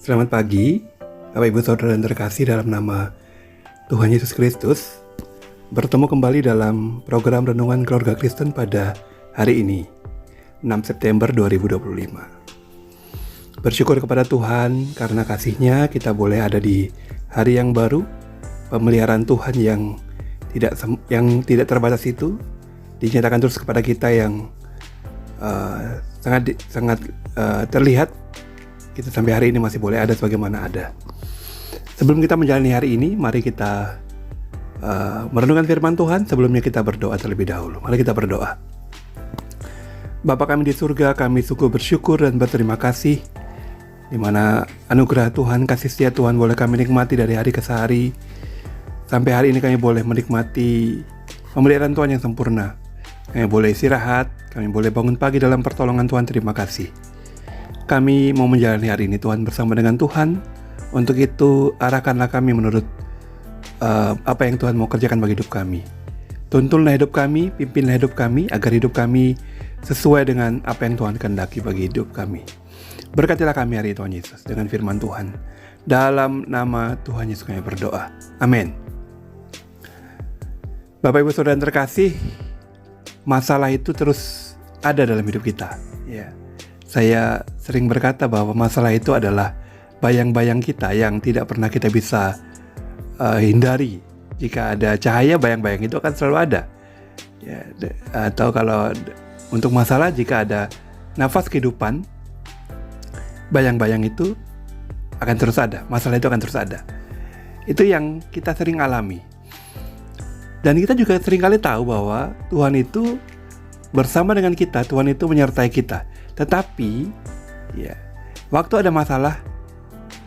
Selamat pagi, Bapak Ibu Saudara yang terkasih dalam nama Tuhan Yesus Kristus. Bertemu kembali dalam program Renungan Keluarga Kristen pada hari ini, 6 September 2025. Bersyukur kepada Tuhan karena kasih-Nya kita boleh ada di hari yang baru. Pemeliharaan Tuhan yang tidak terbatas itu dinyatakan terus kepada kita yang sangat terlihat. Kita sampai hari ini masih boleh ada sebagaimana ada. Sebelum kita menjalani hari ini, mari kita merenungkan firman Tuhan. Sebelumnya kita berdoa terlebih dahulu. Mari kita berdoa. Bapa kami di surga, kami sungguh bersyukur dan berterima kasih di mana anugerah Tuhan, kasih setia Tuhan boleh kami nikmati dari hari ke hari. Sampai hari ini kami boleh menikmati pemeliharaan Tuhan yang sempurna. Kami boleh istirahat, kami boleh bangun pagi dalam pertolongan Tuhan. Terima kasih. Kami mau menjalani hari ini Tuhan bersama dengan Tuhan. Untuk itu arahkanlah kami menurut apa yang Tuhan mau kerjakan bagi hidup kami. Tuntunlah hidup kami, pimpinlah hidup kami, agar hidup kami sesuai dengan apa yang Tuhan kehendaki bagi hidup kami. Berkatilah kami hari ini Tuhan Yesus dengan firman Tuhan. Dalam nama Tuhan Yesus kami berdoa. Amin. Bapak Ibu Saudara yang terkasih, masalah itu terus ada dalam hidup kita. Ya. Saya sering berkata bahwa masalah itu adalah bayang-bayang kita yang tidak pernah kita bisa hindari. Jika ada cahaya, bayang-bayang itu akan selalu ada. Ya, atau kalau untuk masalah, jika ada nafas kehidupan, bayang-bayang itu akan terus ada. Masalah itu akan terus ada. Itu yang kita sering alami. Dan kita juga seringkali tahu bahwa Tuhan itu bersama dengan kita, Tuhan itu menyertai kita. Tetapi, ya, waktu ada masalah,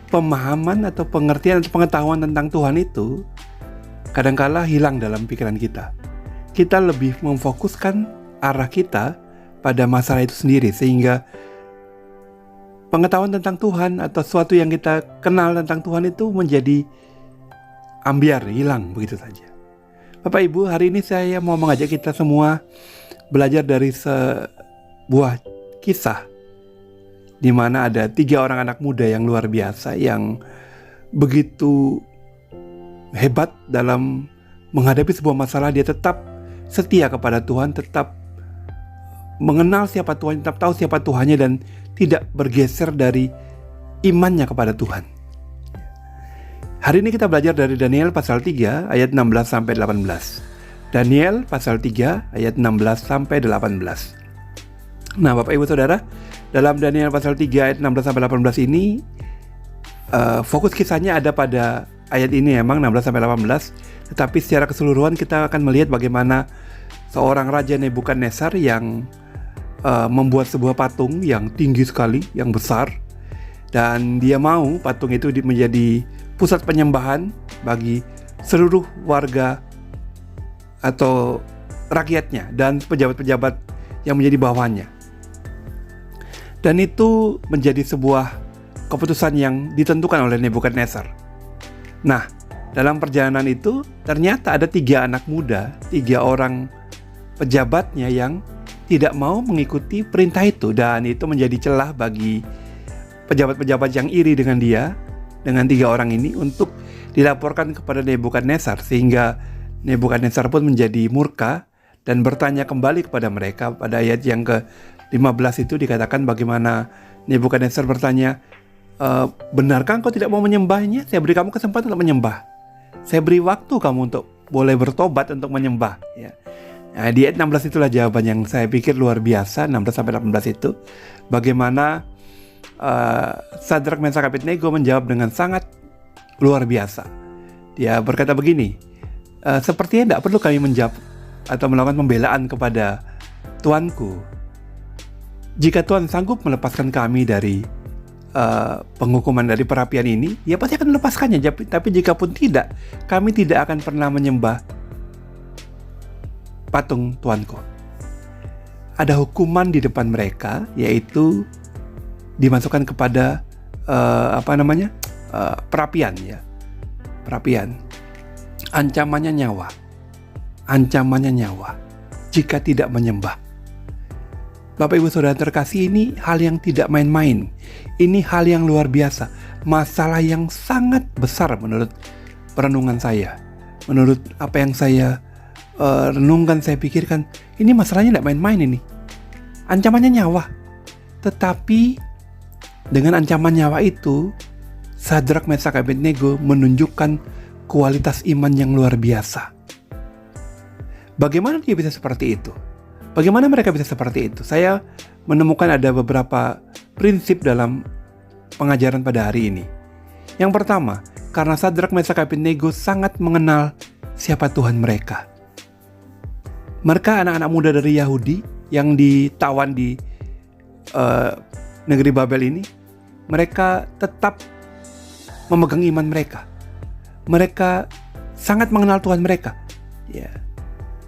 pemahaman atau pengertian atau pengetahuan tentang Tuhan itu kadangkala hilang dalam pikiran kita. Kita lebih memfokuskan arah kita pada masalah itu sendiri, sehingga pengetahuan tentang Tuhan atau sesuatu yang kita kenal tentang Tuhan itu menjadi ambiar, hilang begitu saja. Bapak Ibu, hari ini saya mau mengajak kita semua belajar dari sebuah kisah di mana ada 3 orang anak muda yang luar biasa yang begitu hebat dalam menghadapi sebuah masalah. Dia tetap setia kepada Tuhan, tetap mengenal siapa Tuhan, tetap tahu siapa Tuhannya, dan tidak bergeser dari imannya kepada Tuhan. Hari ini kita belajar dari Daniel pasal 3 ayat 16 sampai 18. Daniel pasal 3 ayat 16 sampai 18. Nah, Bapak Ibu Saudara, dalam Daniel pasal 3 ayat 16 sampai 18 ini fokus kisahnya ada pada ayat ini emang 16 sampai 18, tetapi secara keseluruhan kita akan melihat bagaimana seorang raja Nebukadnezar yang membuat sebuah patung yang tinggi sekali, yang besar, dan dia mau patung itu menjadi pusat penyembahan bagi seluruh warga atau rakyatnya dan pejabat-pejabat yang menjadi bawahannya. Dan itu menjadi sebuah keputusan yang ditentukan oleh Nebukadnezar. Nah, dalam perjalanan itu ternyata ada 3 anak muda, 3 orang pejabatnya yang tidak mau mengikuti perintah itu. Dan itu menjadi celah bagi pejabat-pejabat yang iri dengan dia, dengan 3 orang ini, untuk dilaporkan kepada Nebukadnezar. Sehingga Nebukadnezar pun menjadi murka dan bertanya kembali kepada mereka. Pada ayat yang ke-15 itu dikatakan bagaimana Nebukadnezar bertanya, benarkah engkau tidak mau menyembahnya? Saya beri kamu kesempatan untuk menyembah. Saya beri waktu kamu untuk boleh bertobat untuk menyembah. Ya. Nah, di ayat 16 itulah jawaban yang saya pikir luar biasa, 16-18 itu. Bagaimana Sadrak, Mesak, Abednego menjawab dengan sangat luar biasa. Dia berkata begini, sepertinya tidak perlu kami menjawab atau melakukan pembelaan kepada Tuanku. Jika Tuhan sanggup melepaskan kami dari penghukuman dari perapian ini, ya pasti akan melepaskannya. Tapi jika pun tidak, kami tidak akan pernah menyembah patung Tuanku. Ada hukuman di depan mereka, yaitu dimasukkan kepada perapian, ya. Perapian. Ancamannya nyawa jika tidak menyembah. Bapak Ibu Saudara terkasih, ini hal yang tidak main-main. Ini hal yang luar biasa. Masalah yang sangat besar menurut perenungan saya. Menurut apa yang saya renungkan, saya pikirkan, ini masalahnya tidak main-main ini. Ancamannya nyawa. Tetapi dengan ancaman nyawa itu, Sadrak, Mesak, Abednego menunjukkan kualitas iman yang luar biasa. Bagaimana dia bisa seperti itu? Bagaimana mereka bisa seperti itu? Saya menemukan ada beberapa prinsip dalam pengajaran pada hari ini. Yang pertama, karena Sadrak, Mesak, Abednego sangat mengenal siapa Tuhan mereka. Mereka anak-anak muda dari Yahudi yang ditawan di negeri Babel ini. Mereka tetap memegang iman mereka. Mereka sangat mengenal Tuhan mereka. Ya.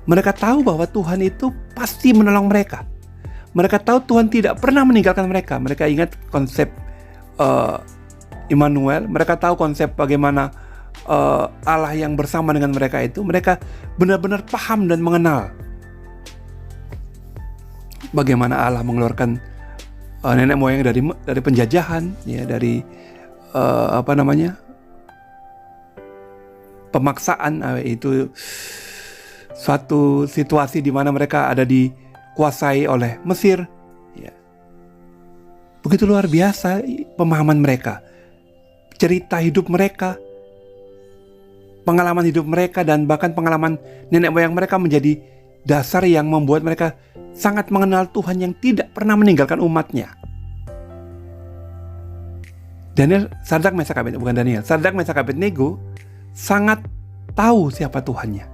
Mereka tahu bahwa Tuhan itu pasti menolong mereka. Mereka tahu Tuhan tidak pernah meninggalkan mereka. Mereka ingat konsep Immanuel. Mereka tahu konsep bagaimana Allah yang bersama dengan mereka itu. Mereka benar-benar paham dan mengenal bagaimana Allah mengeluarkan nenek moyang dari penjajahan, ya, dari pemaksaan. Itu suatu situasi di mana mereka ada dikuasai oleh Mesir. Ya. Begitu luar biasa pemahaman mereka, cerita hidup mereka, pengalaman hidup mereka, dan bahkan pengalaman nenek moyang mereka menjadi dasar yang membuat mereka sangat mengenal Tuhan yang tidak pernah meninggalkan umatnya. Sadrak, Mesak, Abednego sangat tahu siapa Tuhannya.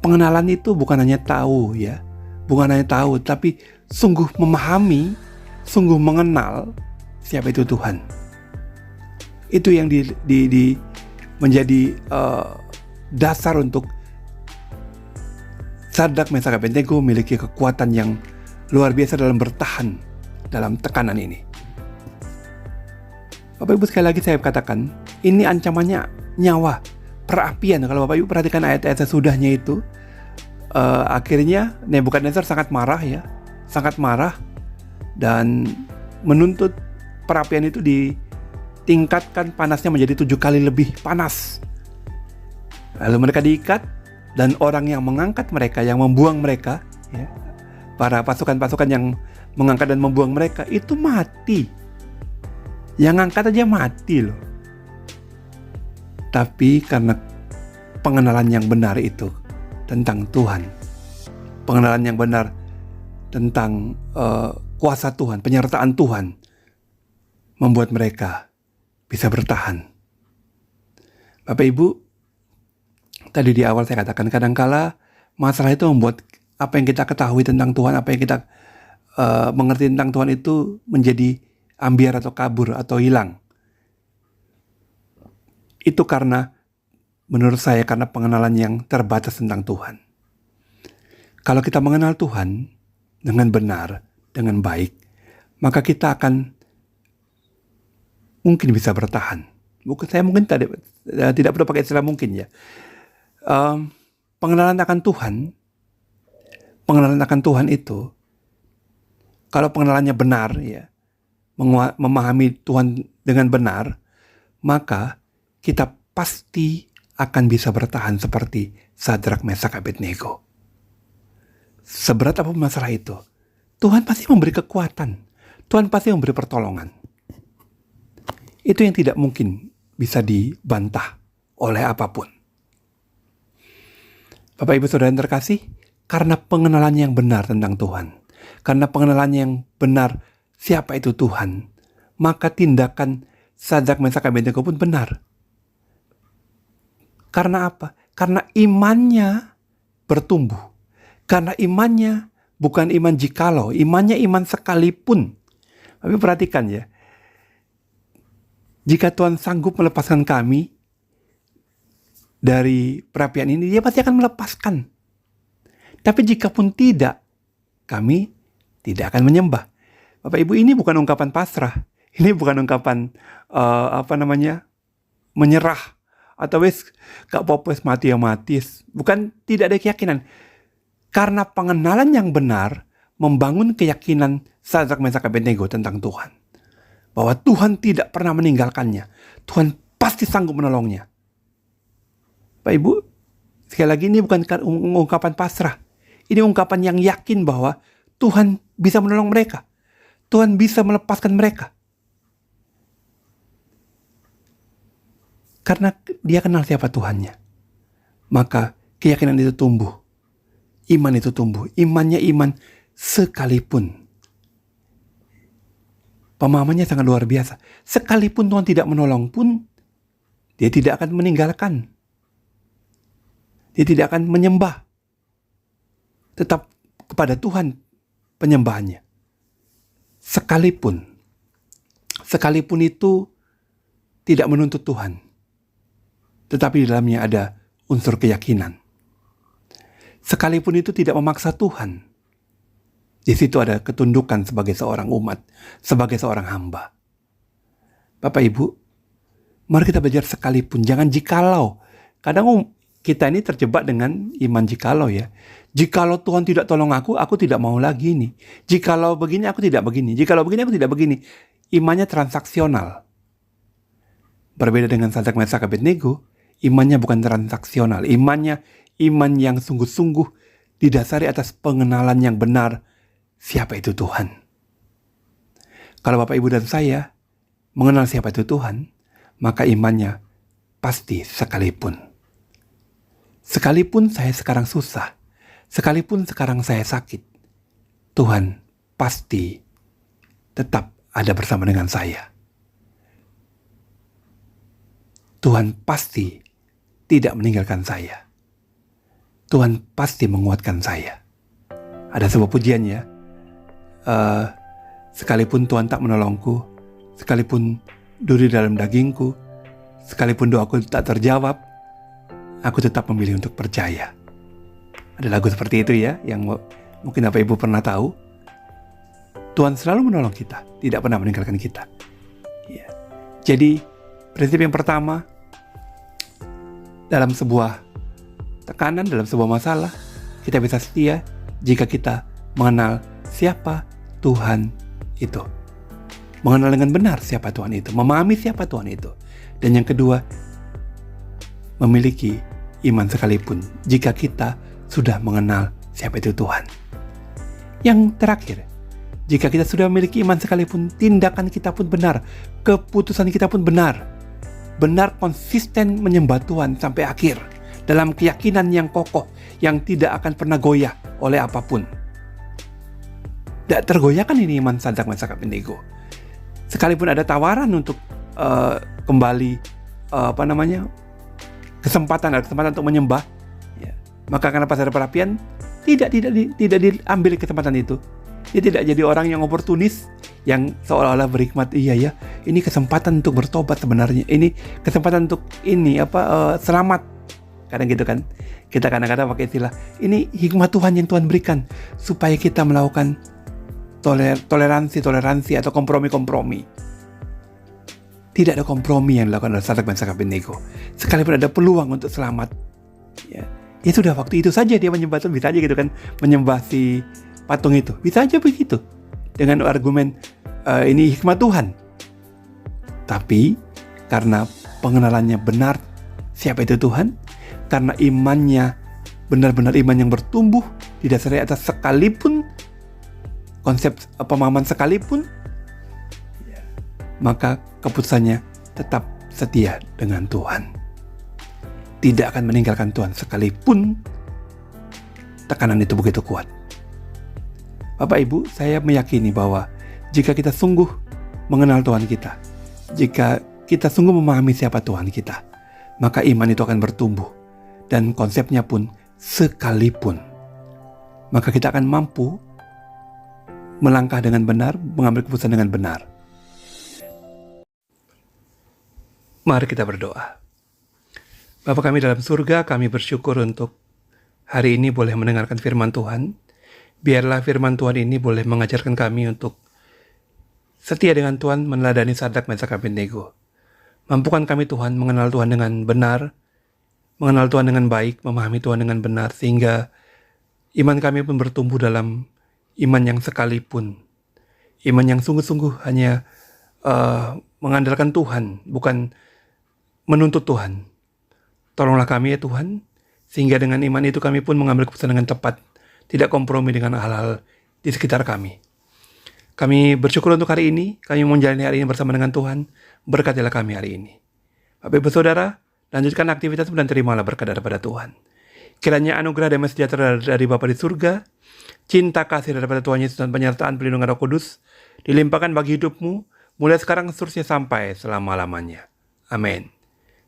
Pengenalan itu bukan hanya tahu, ya, bukan hanya tahu, tapi sungguh memahami, sungguh mengenal siapa itu Tuhan. Itu yang menjadi dasar untuk Sadrak, Mesak, Abednego memiliki kekuatan yang luar biasa dalam bertahan dalam tekanan ini. Bapak Ibu, sekali lagi saya katakan, ini ancamannya nyawa, perapian. Kalau Bapak Ibu perhatikan ayat-ayat sesudahnya itu, akhirnya Nebukadnezar sangat marah, ya, sangat marah, dan menuntut perapian itu ditingkatkan panasnya menjadi 7 kali lebih panas. Lalu mereka diikat, dan orang yang mengangkat mereka, yang membuang mereka, ya, para pasukan-pasukan yang mengangkat dan membuang mereka itu mati. Yang angkat aja mati loh. Tapi karena pengenalan yang benar itu tentang Tuhan, pengenalan yang benar tentang kuasa Tuhan, penyertaan Tuhan, membuat mereka bisa bertahan. Bapak Ibu, tadi di awal saya katakan, kadangkala masalah itu membuat apa yang kita ketahui tentang Tuhan, apa yang kita mengerti tentang Tuhan itu menjadi ambiar atau kabur atau hilang. Itu karena, menurut saya, karena pengenalan yang terbatas tentang Tuhan. Kalau kita mengenal Tuhan dengan benar, dengan baik, maka kita akan mungkin bisa bertahan. Saya mungkin tidak perlu pakai istilah mungkin, ya. Pengenalan akan Tuhan itu, kalau pengenalannya benar, ya, memahami Tuhan dengan benar, maka kita pasti akan bisa bertahan seperti Sadrak, Mesak, Abednego. Seberat apapun masalah itu, Tuhan pasti memberi kekuatan. Tuhan pasti memberi pertolongan. Itu yang tidak mungkin bisa dibantah oleh apapun. Bapak Ibu Saudara yang terkasih, karena pengenalan yang benar tentang Tuhan, karena pengenalan yang benar siapa itu Tuhan, maka tindakan Sadrak, Mesak, Abednego pun benar. Karena apa? Karena imannya bertumbuh. Karena imannya bukan iman jikalau, imannya iman sekalipun. Tapi perhatikan, ya, jika Tuhan sanggup melepaskan kami dari perapian ini, Dia pasti akan melepaskan. Tapi jika pun tidak, kami tidak akan menyembah. Bapak Ibu, ini bukan ungkapan pasrah. Ini bukan ungkapan menyerah, atau wes gak popes mati ya mati. Bukan, tidak ada keyakinan. Karena pengenalan yang benar, membangun keyakinan Sadrak, Mesak, Abednego tentang Tuhan. Bahwa Tuhan tidak pernah meninggalkannya. Tuhan pasti sanggup menolongnya. Pak Ibu, sekali lagi ini bukan ungkapan pasrah. Ini ungkapan yang yakin bahwa Tuhan bisa menolong mereka. Tuhan bisa melepaskan mereka. Karena dia kenal siapa Tuhannya. Maka keyakinan itu tumbuh. Iman itu tumbuh. Imannya iman sekalipun. Pemahamannya sangat luar biasa. Sekalipun Tuhan tidak menolong pun, dia tidak akan meninggalkan. Dia tidak akan menyembah. Tetap kepada Tuhan penyembahannya. Sekalipun itu tidak menuntut Tuhan. Tetapi di dalamnya ada unsur keyakinan. Sekalipun itu tidak memaksa Tuhan. Di situ ada ketundukan sebagai seorang umat, sebagai seorang hamba. Bapak Ibu, mari kita belajar sekalipun, jangan jikalau. Kadang kita ini terjebak dengan iman jikalau ya. Jikalau Tuhan tidak tolong aku tidak mau lagi nih. Jikalau begini, aku tidak begini. Jikalau begini, aku tidak begini. Imannya transaksional. Berbeda dengan Sadrak, Mesak, Abednego, imannya bukan transaksional. Imannya iman yang sungguh-sungguh didasari atas pengenalan yang benar siapa itu Tuhan. Kalau Bapak, Ibu, dan saya mengenal siapa itu Tuhan, maka imannya pasti sekalipun. Sekalipun saya sekarang susah, sekalipun sekarang saya sakit, Tuhan pasti tetap ada bersama dengan saya. Tuhan pasti tidak meninggalkan saya. Tuhan pasti menguatkan saya. Ada sebuah pujian ya. Sekalipun Tuhan tak menolongku, sekalipun duri dalam dagingku, sekalipun doaku tak terjawab, aku tetap memilih untuk percaya. Ada lagu seperti itu ya, yang mungkin Bapak Ibu pernah tahu. Tuhan selalu menolong kita, tidak pernah meninggalkan kita. Ya. Jadi, prinsip yang pertama, dalam sebuah tekanan, dalam sebuah masalah, kita bisa setia jika kita mengenal siapa Tuhan itu. Mengenal dengan benar siapa Tuhan itu, memahami siapa Tuhan itu. Dan yang kedua, memiliki iman sekalipun jika kita sudah mengenal siapa itu Tuhan. Yang terakhir, jika kita sudah memiliki iman sekalipun, tindakan kita pun benar, keputusan kita pun benar. Benar konsisten menyembah Tuhan sampai akhir, dalam keyakinan yang kokoh, yang tidak akan pernah goyah oleh apapun. Tidak tergoyahkan ini iman Sadrak, Mesak, Abednego. Sekalipun ada tawaran untuk kembali kesempatan untuk menyembah, ya, maka karena pasar perapian tidak diambil kesempatan itu. Dia tidak jadi orang yang oportunis, yang seolah-olah berhikmat. Iya ya, ini kesempatan untuk bertobat sebenarnya. Ini kesempatan untuk selamat. Kadang gitu kan. Kita kadang-kadang pakai istilah, ini hikmat Tuhan yang Tuhan berikan supaya kita melakukan toleransi atau kompromi. Tidak ada kompromi yang dilakukan oleh Sadrak, Mesak, Abednego. Sekalipun ada peluang untuk selamat, ya sudah, waktu itu saja dia menyembah Tuhan. Bisa aja gitu kan, menyembah si patung itu. Bisa aja begitu, dengan argumen ini hikmat Tuhan. Tapi karena pengenalannya benar siapa itu Tuhan, karena imannya benar-benar iman yang bertumbuh didasari atas sekalipun, konsep pemahaman sekalipun, maka keputusannya tetap setia dengan Tuhan. Tidak akan meninggalkan Tuhan sekalipun tekanan itu begitu kuat. Bapak Ibu, saya meyakini bahwa jika kita sungguh mengenal Tuhan kita, jika kita sungguh memahami siapa Tuhan kita, maka iman itu akan bertumbuh. Dan konsepnya pun sekalipun. Maka kita akan mampu melangkah dengan benar, mengambil keputusan dengan benar. Mari kita berdoa. Bapa kami dalam surga, kami bersyukur untuk hari ini boleh mendengarkan firman Tuhan. Biarlah firman Tuhan ini boleh mengajarkan kami untuk setia dengan Tuhan, meneladani Sadrak, Mesak, Abednego. Mampukan kami Tuhan mengenal Tuhan dengan benar, mengenal Tuhan dengan baik, memahami Tuhan dengan benar, sehingga iman kami pun bertumbuh dalam iman yang sekalipun, iman yang sungguh-sungguh hanya mengandalkan Tuhan, bukan menuntut Tuhan. Tolonglah kami ya Tuhan, sehingga dengan iman itu kami pun mengambil keputusan dengan tepat, tidak kompromi dengan hal-hal di sekitar kami. Kami bersyukur untuk hari ini, kami menjalani hari ini bersama dengan Tuhan, berkatilah kami hari ini. Bapak Ibu Saudara, lanjutkan aktivitas dan terimalah berkat daripada Tuhan. Kiranya anugerah damai sejahtera dari Bapa di surga, cinta kasih daripada Tuhan Yesus dan penyertaan perlindungan Roh Kudus, dilimpahkan bagi hidupmu, mulai sekarang seterusnya sampai selama-lamanya. Amin.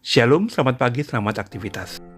Shalom, selamat pagi, selamat aktivitas.